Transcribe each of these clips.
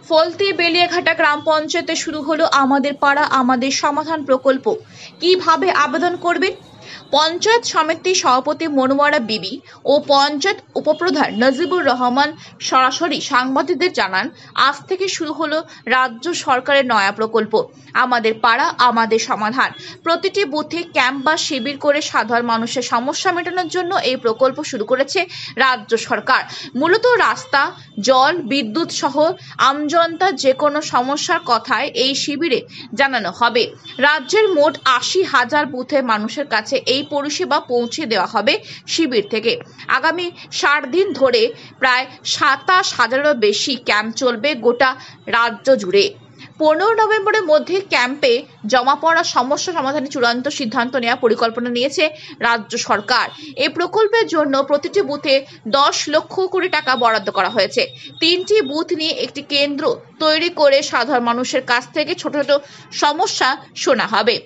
ফলতি বেলিয়াঘাটা গ্রাম পঞ্চায়েতে শুরু হলো আমাদের পাড়া আমাদের সমাধান প্রকল্প। কিভাবে আবেদন করবেন? পঞ্চায়েত সমিতির সভাপতি মনোয়ারা বিবি ও পঞ্চায়েত উপপ্রধান নজিবুর রহমান সরাসরি সাংবাদিকদের জানান, আজ থেকে শুরু হলো রাজ্য সরকারের নয়া প্রকল্প আমাদের পাড়া আমাদের সমাধান। প্রতিটি বুথে ক্যাম্প বা শিবির করে সাধারণ মানুষের সমস্যা মেটানোর জন্য এই প্রকল্প শুরু করেছে রাজ্য সরকার। মূলত রাস্তা, জল, বিদ্যুৎ সহ আমজনতার যে কোনো সমস্যার কথাই এই শিবিরে জানানো হবে। রাজ্যের মোট ৮০,০০০ বুথে মানুষের কাছে এই পরিষেবা পৌঁছে দেওয়া হবে শিবির থেকে। আগামী ৬০ দিন ধরে প্রায় ২৭,০০০-এরও বেশি ক্যাম্প চলবে গোটা রাজ্য জুড়ে। ১৫ নভেম্বরের মধ্যে ক্যাম্পে জমা পড়া সমস্যা সমাধানের চূড়ান্ত সিদ্ধান্ত নেওয়ার পরিকল্পনা নিয়েছে রাজ্য সরকার। এই প্রকল্পের জন্য প্রতিটি বুথে ১০ লক্ষ কোটি টাকা বরাদ্দ করা হয়েছে। ৩টি বুথ নিয়ে একটি কেন্দ্র তৈরি করে সাধারণ মানুষের কাছ থেকে ছোট ছোট সমস্যা শোনা হবে।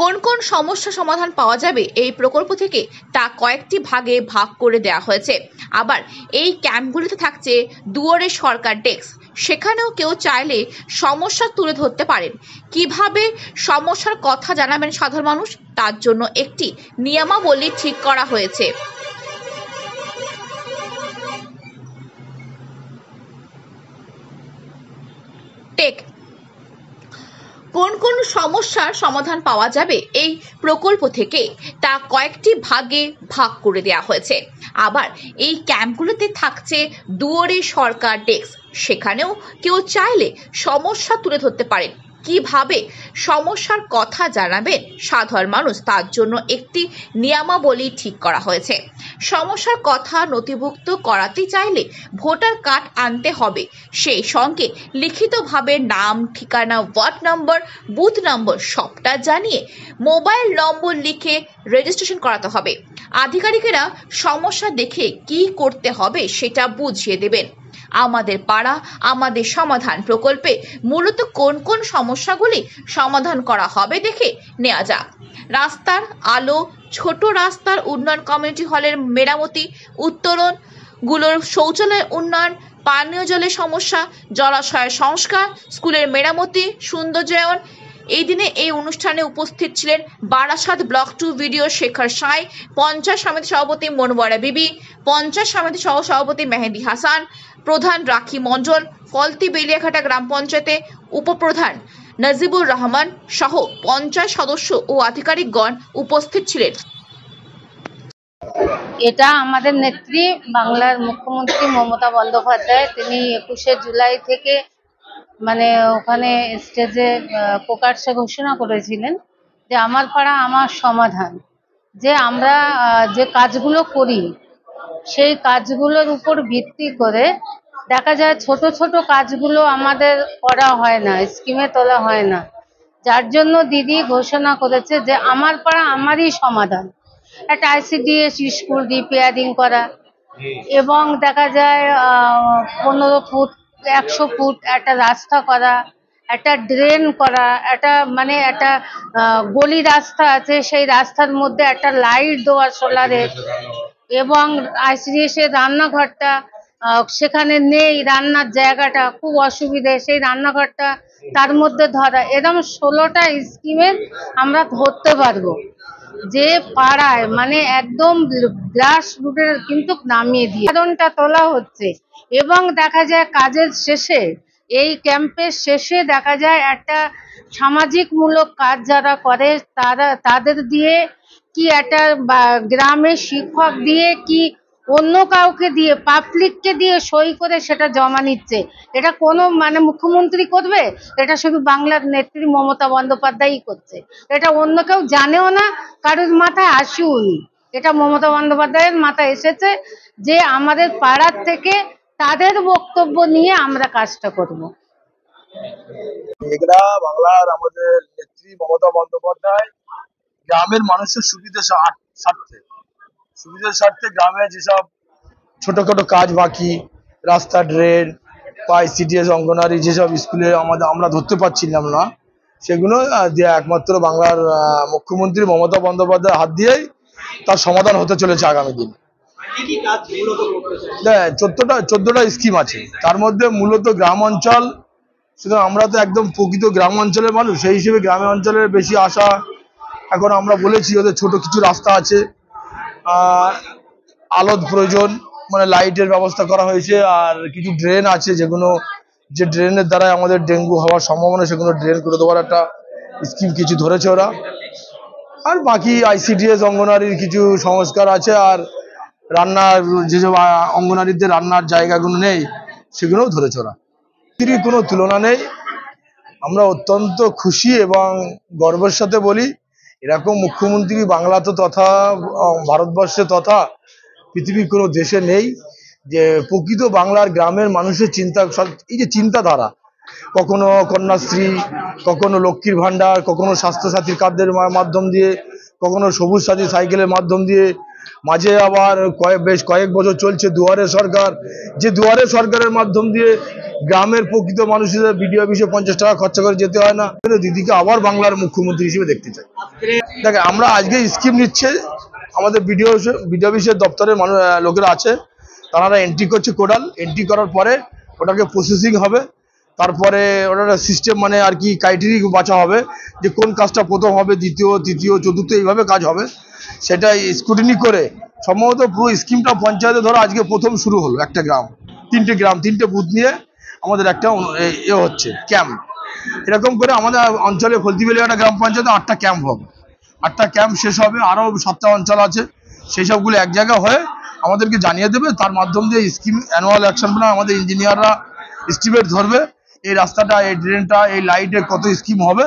কোন কোন সমস্যা সমাধান পাওয়া যাবে এই প্রকল্প থেকে তা কয়েকটি ভাগে ভাগ করে দেওয়া হয়েছে। আবার এই ক্যাম্পগুলিতে থাকছে দুয়ারে সরকার ডেস্ক, সেখানেও কেউ চাইলে সমস্যা তুলে ধরতে পারেন। কিভাবে সমস্যার কথা জানাবেন সাধারণ মানুষ, তার জন্য একটি নিয়মাবলী ঠিক করা হয়েছে। কোন কোন সমস্যার সমাধান পাওয়া যাবে এই প্রকল্প থেকে তা কয়েকটি ভাগে ভাগ করে দেওয়া হয়েছে। আবার এই ক্যাম্পগুলোতে থাকছে দুয়ারে সরকার ডেস্ক, সেখানেও কেউ চাইলে সমস্যা তুলে ধরতে পারেন। কিভাবে সমস্যার কথা জানাবেন সাধারণ মানুষ, তার জন্য একটি নিয়মাবলী ঠিক করা হয়েছে। সমস্যার কথা নথিভুক্ত করাতে চাইলে ভোটার কার্ড আনতে হবে, সেই সঙ্গে লিখিতভাবে নাম, ঠিকানা, ওয়ার্ড নম্বর, বুথ নম্বর সবটা জানিয়ে মোবাইল নম্বর লিখে রেজিস্ট্রেশন করাতে হবে। আধিকারিকেরা সমস্যা দেখে কি করতে হবে সেটা বুঝিয়ে দেবেন। আমাদের পাড়া আমাদের সমাধান প্রকল্পে মূলত কোন কোন সমস্যাগুলি সমাধান করা হবে দেখে নেওয়া যাক। রাস্তার আলো, ছোট রাস্তার উন্নয়ন, কমিউনিটি হলের মেরামতি, উত্তরণগুলোর শৌচালয়ের উন্নয়ন, পানীয় জলের সমস্যা, জলাশয়ের সংস্কার, স্কুলের মেরামতি, সৌন্দর্যায়ন। এই দিনে এই অনুষ্ঠানে উপস্থিত ছিলেন বারাসাত ব্লক 2 ভিডিও শেখর সাঁই, পঞ্চায়েত সমিতি সভাপতি মনোয়ারা বিবি, পঞ্চায়েত সমিতি সহ সভাপতি মেহেদি হাসান, প্রধান রাখি মণ্ডল, ফলতি বেলিয়াঘাটা গ্রাম পঞ্চায়েতে উপপ্রধান নজিবুর রহমান সহ পঞ্চায়েত সদস্য ও আধিকারিকগণ উপস্থিত ছিলেন। এটা আমাদের নেত্রী বাংলার মুখ্যমন্ত্রী মমতা বন্দ্যোপাধ্যায়, তিনি ২১শে জুলাই থেকে ওখানে স্টেজে প্রকাশ্যে ঘোষণা করেছিলেন যে আমার পাড়া আমার সমাধান, যে আমরা যে কাজগুলো করি সেই কাজগুলোর উপর ভিত্তি করে দেখা যায় ছোট ছোট কাজগুলো আমাদের করা হয় না, স্কিমে তোলা হয় না, যার জন্য দিদি ঘোষণা করেছে যে আমার পাড়া আমারই সমাধান। একটা ICDS স্কুল রিপেয়ারিং করা এবং দেখা যায় 15 ফুট 100 ফুট একটা রাস্তা করা, একটা ড্রেন করা, একটা গলি রাস্তা আছে সেই রাস্তার মধ্যে একটা লাইট দেওয়া সোলারের, এবং ICDS এর রান্নাঘরটা সেখানে নেই, রান্নার জায়গাটা খুব অসুবিধে, সেই রান্নাঘরটা তার মধ্যে ধরা। এরকম 16টা স্কিমের আমরা ধরতে পারবো যে পাড়ায় একদম গ্রাস রুটের কিন্তু নামিয়ে দিয়ে কারণটা তোলা হচ্ছে। এবং দেখা যায় কাজের শেষে, এই ক্যাম্পের শেষে দেখা যায় একটা সামাজিক মূলক কাজ যারা করে তাদের দিয়ে কি একটা গ্রামের শিক্ষক দিয়ে কি অন্য কাউকে দিয়ে, পাবলিককে দিয়ে সই করে সেটা জমা নিচ্ছে। এটা কোনো মুখ্যমন্ত্রী করবে? এটা শুধু বাংলার নেত্রী মমতা বন্দ্যোপাধ্যায়ই করছে। এটা অন্য কেউ জানেও না, কারোর মাথায় আসেও নি। এটা মমতা বন্দ্যোপাধ্যায়ের মাথায় এসেছে যে আমাদের পাড়ার থেকে তাদের বক্তব্য নিয়ে আমরা কাজটা করব। এটা বাংলার আমাদের নেত্রী মমতা বন্দ্যোপাধ্যায় গ্রামের মানুষের সুবিধার স্বার্থে গ্রামে যেসব ছোটখাটো কাজ বাকি, রাস্তা, ড্রেন বা ICDS অঙ্গনারী যেসব স্কুলে আমরা ধরতে পারছিলাম না, সেগুলো একমাত্র বাংলার মুখ্যমন্ত্রী মমতা বন্দ্যোপাধ্যায়ের হাত দিয়েই তার সমাধান হতে চলেছে আগামী দিন। চোদ্দটা স্কিম আছে, তার মধ্যে মূলত গ্রাম অঞ্চল। সুতরাং আমরা তো একদম প্রকৃত গ্রাম অঞ্চলের মানুষ, সেই হিসেবে গ্রামে অঞ্চলের বেশি আশা। এখন আমরা বলেছি ওদের ছোট কিছু রাস্তা আছে, আলোর প্রয়োজন, মানে লাইটের ব্যবস্থা করা হয়েছে, আর কিছু ড্রেন আছে যেগুলো, যে ড্রেনের দ্বারা আমাদের ডেঙ্গু হওয়ার সম্ভাবনা, সেগুলো ড্রেন করে দেওয়ার একটা স্কিম কিছু ধরেছে ওরা। আর বাকি আইসিডিএস অঙ্গনারীর কিছু সংস্কার আছে, আর রান্নার যেসব অঙ্গনারীদের রান্নার জায়গাগুলো নেই সেগুলোও ধরেছে ওরা। কোনো তুলনা নেই। আমরা অত্যন্ত খুশি এবং গর্বের সাথে বলি, এরকম মুখ্যমন্ত্রী বাংলা তো তথা ভারতবর্ষে তথা পৃথিবীর কোনো দেশে নেই, যে প্রকৃত বাংলার গ্রামের মানুষের এই যে চিন্তাধারা, কখনো কন্যাশ্রী, কখনো লক্ষ্মীর ভান্ডার, কখনো স্বাস্থ্যসাথী কার্ডের মাধ্যম দিয়ে, কখনো সবুজ সাথী সাইকেলের মাধ্যম দিয়ে, মাঝে আবার বেশ কয়েক বছর চলছে দুয়ারে সরকার, যে দুয়ারে সরকারের মাধ্যম দিয়ে গ্রামের প্রকৃত মানুষের বিডিও অফিসে 50 টাকা খরচা করে যেতে হয় না। দিদিকে আবার বাংলার মুখ্যমন্ত্রী হিসেবে দেখতে চাই। দেখ, আমরা আজকে স্কিম নিচ্ছে, আমাদের বিডিও অফিসের দপ্তরের লোকেরা আছে, তারা এন্ট্রি করছে কোডাল, এন্ট্রি করার পরে ওটাকে প্রসেসিং হবে, তারপরে ওটা সিস্টেম মানে আর কি ক্রাইটেরিয়া বাছা হবে যে কোন কাজটা প্রথম হবে, দ্বিতীয়, তৃতীয়, চতুর্থ, এইভাবে কাজ হবে। সেটা স্ক্রুটিনি করে সম্ভবত পুরো স্কিমটা পঞ্চায়েতে ধরো আজকে প্রথম শুরু হলো। একটা গ্রাম, 3টে বুথ নিয়ে আমাদের একটা হচ্ছে ক্যাম্প। এরকম করে আমাদের অঞ্চলে ফলতিবেলিয়াটা গ্রাম পঞ্চায়েতে 8টা ক্যাম্প হবে। 8টা ক্যাম্প শেষ হবে, আরও 7টা অঞ্চল আছে, সেই সবগুলো এক জায়গা হয়ে আমাদেরকে জানিয়ে দেবে। তার মাধ্যম দিয়ে স্কিম অ্যানুয়াল অ্যাকশন প্ল্যান আমাদের ইঞ্জিনিয়াররা এস্টিমেট ধরবে, এই রাস্তাটা, এই ড্রেনটা, এই লাইটে কত স্কিম হবে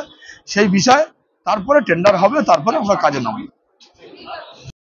সেই বিষয়ে, তারপরে টেন্ডার হবে, তারপরে আমরা কাজে নামবো।